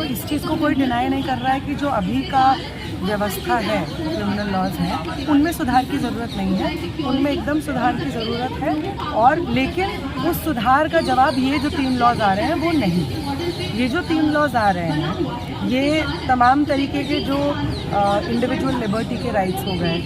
इस चीज़ को कोई डिनाई नहीं कर रहा है कि जो अभी का व्यवस्था है, क्रिमिनल लॉज हैं, उनमें सुधार की ज़रूरत नहीं है, उनमें एकदम सुधार की ज़रूरत है। और लेकिन उस सुधार का जवाब ये जो 3 लॉज आ रहे हैं वो नहीं। ये जो 3 लॉज आ रहे हैं ये तमाम तरीके के जो इंडिविजुअल लिबर्टी के राइट्स हो गए,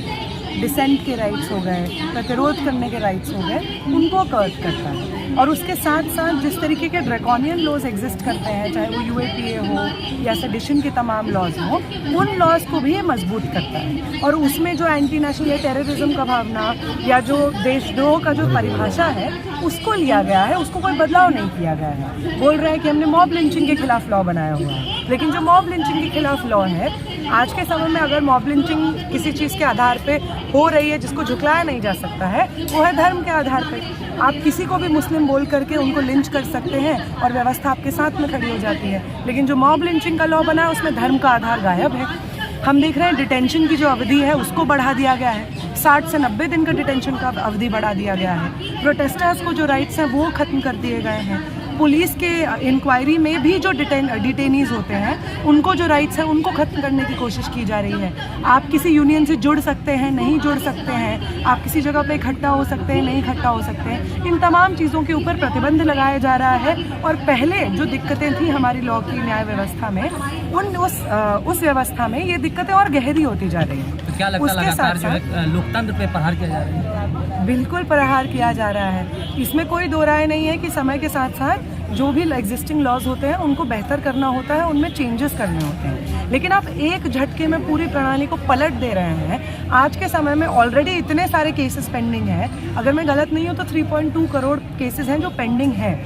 डिसेंट के राइट्स हो गए, प्रतिरोध करने के राइट्स हो गए, उनको कर्व करता है। और उसके साथ साथ जिस तरीके के ड्रैकोनियन लॉज एग्जिस्ट करते हैं, चाहे वो UAPA हो या सेडिशन के तमाम लॉज हो, उन लॉज को भी ये मजबूत करता है। और उसमें जो एंटी नेशनल या टेररिज्म का भावना या जो देशद्रोह का जो परिभाषा है उसको लिया गया है, उसको कोई बदलाव नहीं किया गया है। बोल रहे हैं कि हमने मॉब लिंचिंग के खिलाफ लॉ बनाया हुआ है, लेकिन जो मॉब लिंचिंग के खिलाफ लॉ है, आज के समय में अगर मॉब लिंचिंग किसी चीज़ के आधार पे हो रही है जिसको झुकलाया नहीं जा सकता है, वो है धर्म के आधार पे। आप किसी को भी मुस्लिम बोल करके उनको लिंच कर सकते हैं और व्यवस्था आपके साथ में खड़ी हो जाती है। लेकिन जो मॉब लिंचिंग का लॉ बना है उसमें धर्म का आधार गायब है। हम देख रहे हैं डिटेंशन की जो अवधि है उसको बढ़ा दिया गया है, 60 से 90 दिन का डिटेंशन का अवधि बढ़ा दिया गया है। प्रोटेस्टर्स को जो राइट्स हैं वो ख़त्म कर दिए गए हैं। पुलिस के इंक्वायरी में भी जो डिटेनीज होते हैं उनको जो राइट्स हैं उनको ख़त्म करने की कोशिश की जा रही है। आप किसी यूनियन से जुड़ सकते हैं, नहीं जुड़ सकते हैं, आप किसी जगह पे इकट्ठा हो सकते हैं, नहीं इकट्ठा हो सकते हैं, इन तमाम चीज़ों के ऊपर प्रतिबंध लगाया जा रहा है। और पहले जो दिक्कतें थी हमारी लॉ की न्याय व्यवस्था में, उस व्यवस्था में ये दिक्कतें और गहरी होती जा रही हैं। तो क्या लगता है लगातार जो है लोकतंत्र पे प्रहार किया जा रहा है? बिल्कुल प्रहार किया जा रहा है, इसमें कोई दो राय नहीं है कि समय के साथ साथ जो भी एग्जिस्टिंग लॉज होते हैं उनको बेहतर करना होता है, उनमें चेंजेस करने होते हैं। लेकिन आप एक झटके में पूरी प्रणाली को पलट दे रहे हैं। आज के समय में ऑलरेडी इतने सारे केसेस पेंडिंग हैं, अगर मैं गलत नहीं हूँ तो 3.2 करोड़ केसेस हैं जो पेंडिंग हैं।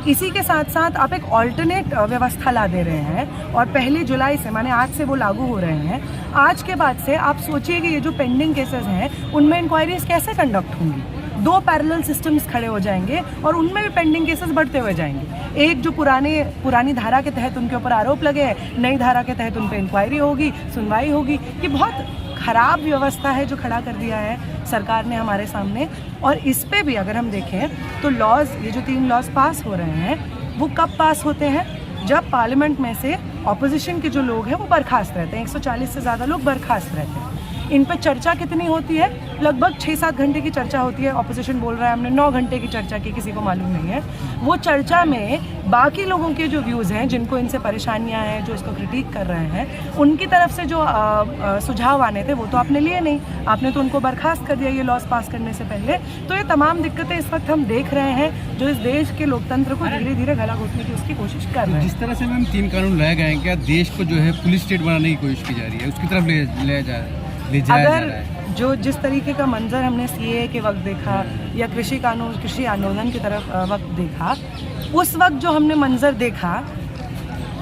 इसी के साथ साथ आप एक ऑल्टरनेट व्यवस्था ला दे रहे हैं और 1 जुलाई से, माने आज से वो लागू हो रहे हैं। आज के बाद से आप सोचिए कि ये जो पेंडिंग केसेस हैं उनमें इंक्वायरीज कैसे कंडक्ट होंगी। 2 पैरेलल सिस्टम्स खड़े हो जाएंगे और उनमें भी पेंडिंग केसेस बढ़ते हुए जाएंगे। एक जो पुरानी धारा के तहत उनके ऊपर आरोप लगे हैं, नई धारा के तहत उन पर इंक्वायरी होगी, सुनवाई होगी। ये बहुत खराब व्यवस्था है जो खड़ा कर दिया है सरकार ने हमारे सामने। और इस पे भी अगर हम देखें तो लॉज, ये जो 3 लॉज पास हो रहे हैं वो कब पास होते हैं? जब पार्लियामेंट में से ऑपोजिशन के जो लोग हैं वो बर्खास्त रहते हैं। 140 से ज़्यादा लोग बर्खास्त रहते हैं। इन पर चर्चा कितनी होती है? लगभग 6-7 घंटे की चर्चा होती है। ऑपोजिशन बोल रहा है हमने 9 घंटे की चर्चा की, किसी को मालूम नहीं है। वो चर्चा में बाकी लोगों के जो व्यूज़ हैं, जिनको इनसे परेशानियां हैं, जो इसको क्रिटिक कर रहे हैं, उनकी तरफ से जो सुझाव आने थे वो तो आपने लिए नहीं, आपने तो उनको बर्खास्त कर दिया ये लॉज पास करने से पहले। तो ये तमाम दिक्कतें इस वक्त हम देख रहे हैं जो इस देश के लोकतंत्र को धीरे धीरे गला घोटने की उसकी कोशिश कर रहे हैं। जिस तरह से मैम 3 कानून लाए गए हैं, क्या देश को जो है पुलिस स्टेट बनाने की कोशिश की जा रही है, उसकी तरफ ले जाया जा रहा है? जो जिस तरीके का मंजर हमने CAA के वक्त देखा या कृषि आंदोलन की तरफ वक्त देखा, उस वक्त जो हमने मंजर देखा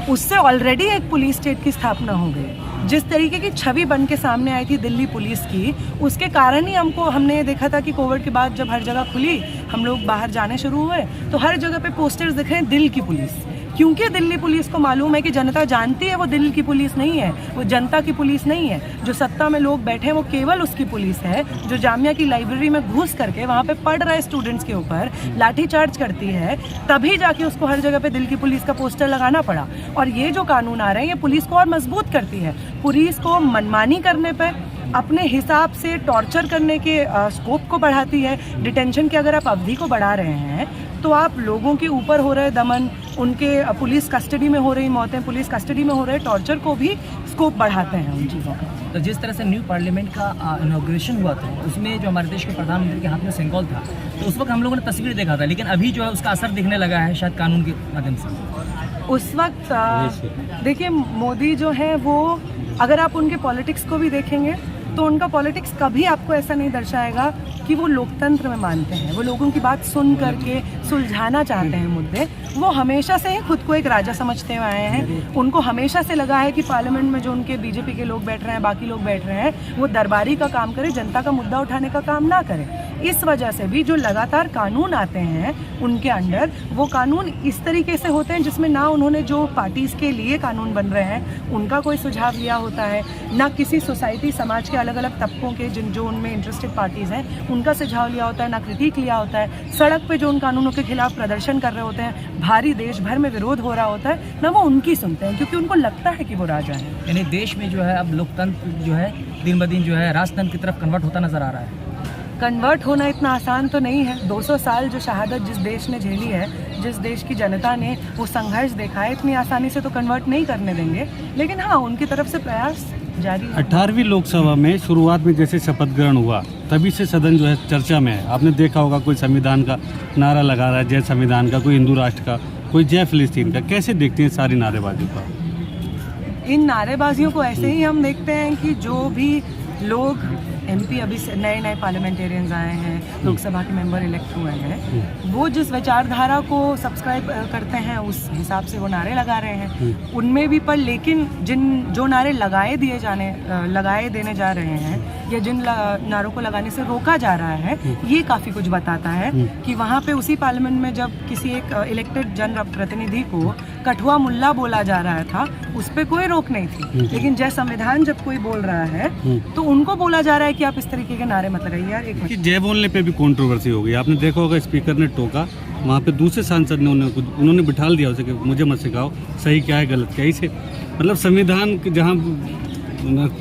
उससे ऑलरेडी एक पुलिस स्टेट की स्थापना हो गई। जिस तरीके की छवि बन के सामने आई थी दिल्ली पुलिस की, उसके कारण ही हमने ये देखा था कि कोविड के बाद जब हर जगह खुली, हम लोग बाहर जाने शुरू हुए तो हर जगह पे पोस्टर्स दिख रहे हैं दिल की पुलिस। क्योंकि दिल्ली पुलिस को मालूम है कि जनता जानती है वो दिल्ली की पुलिस नहीं है, वो जनता की पुलिस नहीं है। जो सत्ता में लोग बैठे हैं वो केवल उसकी पुलिस है, जो जामिया की लाइब्रेरी में घुस करके वहाँ पे पढ़ रहे स्टूडेंट्स के ऊपर लाठीचार्ज करती है, तभी जाके उसको हर जगह पे दिल की पुलिस का पोस्टर लगाना पड़ा। और ये जो कानून आ रहे हैं ये पुलिस को और मजबूत करती है। पुलिस को मनमानी करने पर, अपने हिसाब से टॉर्चर करने के स्कोप को बढ़ाती है। डिटेंशन की अगर आप अवधि को बढ़ा रहे हैं तो आप लोगों के ऊपर हो रहे दमन, उनके पुलिस कस्टडी में हो रही मौतें, पुलिस कस्टडी में हो रहे टॉर्चर को भी स्कोप बढ़ाते हैं उन चीज़ों का। तो जिस तरह से न्यू पार्लियामेंट का इनॉग्रेशन हुआ था उसमें जो हमारे देश के प्रधानमंत्री के हाथ में सिंबल था, तो उस वक्त हम लोगों ने तस्वीर देखा था, लेकिन अभी जो है उसका असर दिखने लगा है शायद कानून के माध्यम से। उस वक्त देखिए मोदी जो है वो, अगर आप उनके पॉलिटिक्स को भी देखेंगे तो उनका पॉलिटिक्स कभी आपको ऐसा नहीं दर्शाएगा कि वो लोकतंत्र में मानते हैं, वो लोगों की बात सुन करके सुलझाना चाहते हैं मुद्दे। वो हमेशा से ही खुद को एक राजा समझते हुए आए हैं। उनको हमेशा से लगा है कि पार्लियामेंट में जो उनके बीजेपी के लोग बैठ रहे हैं, बाकी लोग बैठ रहे हैं, वो दरबारी का काम करें, जनता का मुद्दा उठाने का काम ना करें। इस वजह से भी जो लगातार कानून आते हैं उनके अंडर, वो कानून इस तरीके से होते हैं जिसमें ना उन्होंने जो पार्टीज के लिए कानून बन रहे हैं उनका कोई सुझाव लिया होता है, ना किसी सोसाइटी समाज के अलग अलग तबकों के जो उनमें इंटरेस्टेड पार्टीज़ हैं उनका सुझाव लिया होता है, ना क्रिटिक लिया होता है। सड़क पे जो उन कानूनों के खिलाफ प्रदर्शन कर रहे होते हैं, भारी देश भर में विरोध हो रहा होता है, ना वो उनकी सुनते हैं, क्योंकि उनको लगता है कि वो राजा है। यानी देश में जो है अब लोकतंत्र जो है दिन ब दिन जो है राजतंत्र की तरफ कन्वर्ट होता नजर आ रहा है। कन्वर्ट होना इतना आसान तो नहीं है। 200 साल जो शहादत जिस देश ने झेली है, जिस देश की जनता ने वो संघर्ष देखा है, इतनी आसानी से तो कन्वर्ट नहीं करने देंगे। लेकिन हाँ, उनकी तरफ से प्रयास जारी है। 18वीं लोकसभा में शुरुआत में जैसे शपथ ग्रहण हुआ तभी से सदन जो है चर्चा में है। आपने देखा होगा कोई संविधान का नारा लगा रहा है, जय संविधान का, कोई हिंदू राष्ट्र का, कोई जय फिलिस्तीन का। कैसे देखते हैं सारी नारेबाजी को? इन नारेबाजियों को ऐसे ही हम देखते हैं कि जो भी लोग MP अभी नए नए पार्लियामेंटेरियंस आए हैं, लोकसभा के मेंबर इलेक्ट हुए हैं, वो जिस विचारधारा को सब्सक्राइब करते हैं उस हिसाब से वो नारे लगा रहे हैं उनमें भी। पर लेकिन जो नारे लगाए देने जा रहे हैं या जिन नारों को लगाने से रोका जा रहा है, ये काफ़ी कुछ बताता है कि वहाँ पे उसी पार्लियामेंट में जब किसी एक इलेक्टेड जनप्रतिनिधि को कठुआ मुल्ला बोला जा रहा था, उस पर कोई रोक नहीं थी। लेकिन जय संविधान जब कोई बोल रहा है तो उनको बोला जा रहा है कि आप इस तरीके के नारे मत लगाइए। यार एक जय बोलने पे भी कंट्रोवर्सी हो गई। आपने देखा होगा स्पीकर ने टोका, वहाँ पे दूसरे सांसद ने उन्होंने बिठाल दिया उसे कि मुझे मत सिखाओ सही क्या है गलत क्या है। इसे मतलब संविधान जहाँ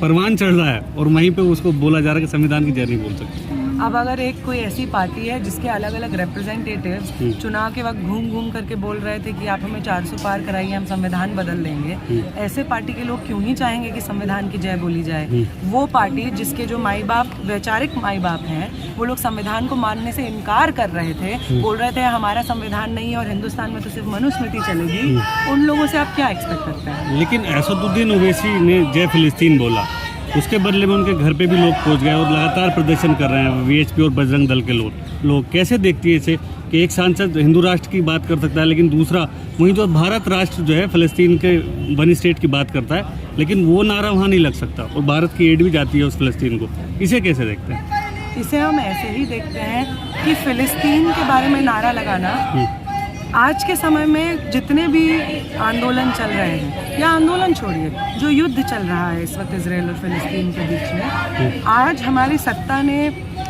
परवान चढ़ रहा है और वहीं पे उसको बोला जा रहा है कि संविधान की जय नहीं बोल सकते। अब अगर एक कोई ऐसी पार्टी है जिसके अलग अलग रिप्रेजेंटेटिव्स चुनाव के वक्त घूम घूम करके बोल रहे थे कि आप हमें 400 पार कराइए, हम संविधान बदल देंगे, ऐसे पार्टी के लोग क्यों ही चाहेंगे कि संविधान की जय बोली जाए? वो पार्टी जिसके जो माई बाप, वैचारिक माई बाप हैं, वो लोग संविधान को मानने से इनकार कर रहे थे, बोल रहे थे हमारा संविधान नहीं है और हिंदुस्तान में तो सिर्फ मनुस्मृति चलेगी, उन लोगों से आप क्या एक्सपेक्ट करते हैं? लेकिन असदुद्दीन ओवैसी ने जय फिलिस्तीन बोला, उसके बदले में उनके घर पे भी लोग पहुंच गए और लगातार प्रदर्शन कर रहे हैं VHP और बजरंग दल के लोग। कैसे देखती है इसे कि एक सांसद हिंदू राष्ट्र की बात कर सकता है लेकिन दूसरा वहीं तो भारत राष्ट्र जो है फिलिस्तीन के बनी स्टेट की बात करता है, लेकिन वो नारा वहाँ नहीं लग सकता और भारत की एड भी जाती है उस फिलिस्तीन को। इसे कैसे देखते हैं? इसे हम ऐसे ही देखते हैं कि फिलिस्तीन के बारे में नारा लगाना, आज के समय में जितने भी आंदोलन चल रहे हैं, या आंदोलन छोड़िए, जो युद्ध चल रहा है इस वक्त इजराइल और फिलिस्तीन के बीच में, आज हमारी सत्ता ने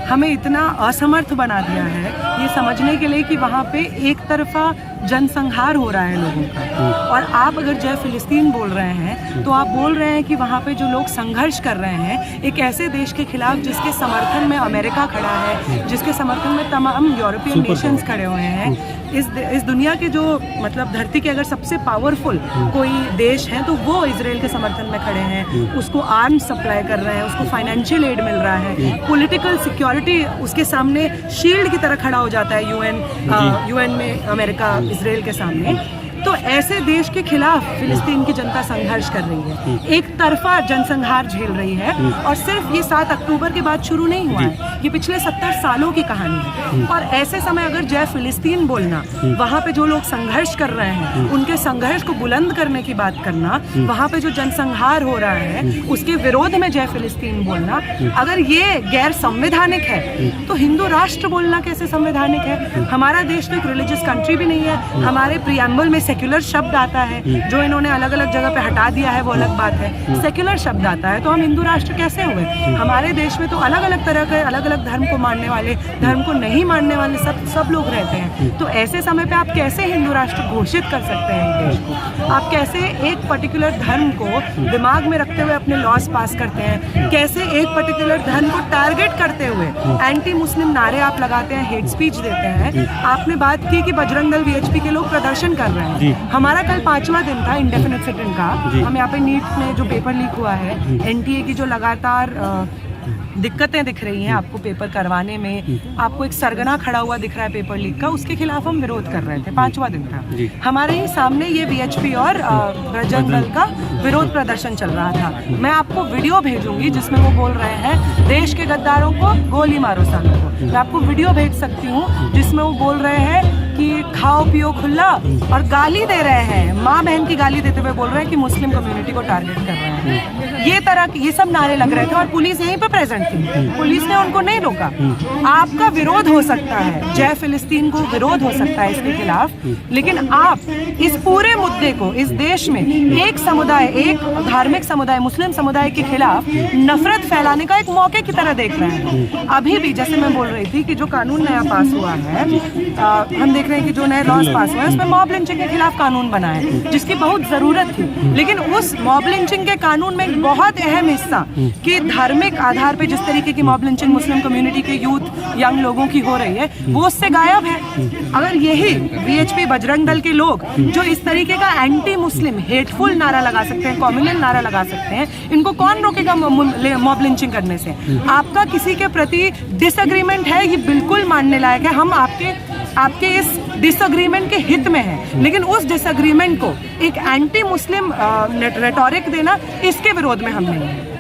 हमें इतना असमर्थ बना दिया है ये समझने के लिए कि वहाँ पे एक तरफा जनसंहार हो रहा है लोगों का। और आप अगर जय फिलिस्तीन बोल रहे हैं तो आप बोल रहे हैं कि वहाँ पे जो लोग संघर्ष कर रहे हैं एक ऐसे देश के खिलाफ जिसके समर्थन में अमेरिका खड़ा है, जिसके समर्थन में तमाम यूरोपियन नेशंस खड़े हुए हैं। इस दुनिया के जो मतलब धरती के अगर सबसे पावरफुल कोई देश है तो वो इजराइल के समर्थन में खड़े हैं, उसको आर्म्स सप्लाई कर रहे हैं, उसको फाइनेंशियल एड मिल रहा है, पॉलिटिकल सिक्योरिटी उसके सामने शील्ड की तरह खड़ा हो जाता है यूएन में अमेरिका इजराइल के सामने। तो ऐसे देश के खिलाफ फिलिस्तीन की जनता संघर्ष कर रही है, एक तरफा जनसंहार झेल रही है। और सिर्फ ये 7 अक्टूबर के बाद शुरू नहीं हुआ है, ये पिछले 70 सालों की कहानी है। और ऐसे समय अगर जय फिलिस्तीन बोलना, वहाँ पे जो लोग संघर्ष कर रहे हैं उनके संघर्ष को बुलंद करने की बात करना, वहाँ पे जो जनसंहार हो रहा है उसके विरोध में जय फिलिस्तीन बोलना, अगर ये गैर संवैधानिक है तो हिंदू राष्ट्र बोलना कैसे संवैधानिक है? हमारा देश तो एक रिलीजियस कंट्री भी नहीं है। हमारे प्रियम्बल में सेक्युलर शब्द आता है, जो इन्होंने अलग अलग जगह पे हटा दिया है वो अलग बात है। सेक्युलर शब्द आता है तो हम हिंदू राष्ट्र कैसे हुए? हमारे देश में तो अलग अलग तरह के, अलग अलग धर्म को मानने वाले, धर्म को नहीं मानने वाले सब लोग रहते हैं। तो ऐसे समय पे आप कैसे हिंदू राष्ट्र घोषित कर सकते हैं इस देश को? आप कैसे एक पर्टिकुलर धर्म को दिमाग में रखते हुए अपने लॉज पास करते हैं? कैसे एक पर्टिकुलर धर्म को टारगेट करते हुए एंटी मुस्लिम नारे आप लगाते हैं, हेट स्पीच देते हैं? आपने बात की कि बजरंग दल VHP के लोग प्रदर्शन कर रहे हैं। हमारा कल 5वां दिन था इंडेफिनिट सिट इन का। हम यहाँ पे नीट में जो पेपर लीक हुआ है, NTA की जो लगातार दिक्कतें दिख रही हैं आपको पेपर करवाने में, आपको एक सरगना खड़ा हुआ दिख रहा है पेपर लीक का, उसके खिलाफ हम विरोध कर रहे थे। 5वां दिन था, हमारे ही सामने ये VHP और बजरंग दल का विरोध प्रदर्शन चल रहा था। मैं आपको वीडियो भेजूंगी जिसमें वो बोल रहे हैं देश के गद्दारों को गोली मारो सालों को। मैं आपको वीडियो भेज सकती हूँ जिसमें वो बोल रहे हैं कि खाओ पियो खुला, और गाली दे रहे हैं, माँ बहन की गाली देते हुए बोल रहे हैं कि मुस्लिम कम्युनिटी को टारगेट कर रहे हैं। ये तरह के ये सब नारे लग रहे थे और पुलिस यहीं पे प्रेजेंट थी, पुलिस ने उनको नहीं रोका। आपका विरोध हो सकता है, जय फिलिस्तीन को विरोध हो सकता है इसके खिलाफ, लेकिन आप इस पूरे मुद्दे को इस देश में एक समुदाय, एक धार्मिक समुदाय, मुस्लिम समुदाय के खिलाफ नफरत फैलाने का एक मौके की तरह देख रहे हैं। अभी भी जैसे मैं बोल रही थी कि जो कानून नया पास हुआ है, हम देख रहे हैं कि जो नए लॉज पास हुए हैं उसमें मॉब लिंचिंग के खिलाफ कानून बना है, जिसकी बहुत जरूरत थी। लेकिन उस मॉब लिंचिंग के कानून में एक बहुत अहम हिस्सा कि धार्मिक आधार पे जिस तरीके की मॉब लिंचिंग मुस्लिम कम्युनिटी के यूथ, यंग लोगों की हो रही है, वो उससे गायब है। अगर यही वीएचपी बजरंग दल के लोग जो इस तरीके का एंटी मुस्लिम हेटफुल नारा लगा सकते हैं, कॉम्युनल नारा लगा सकते हैं, इनको कौन रोकेगा मॉब लिंचिंग करने से? आपका किसी के प्रति डिसएग्रीमेंट है, ये बिल्कुल मानने लायक है, हम आपके इस डिसएग्रीमेंट के हित में है, लेकिन उस डिसएग्रीमेंट को एक एंटी मुस्लिम रेटोरिक देना, इसके विरोध में हम नहीं हैं।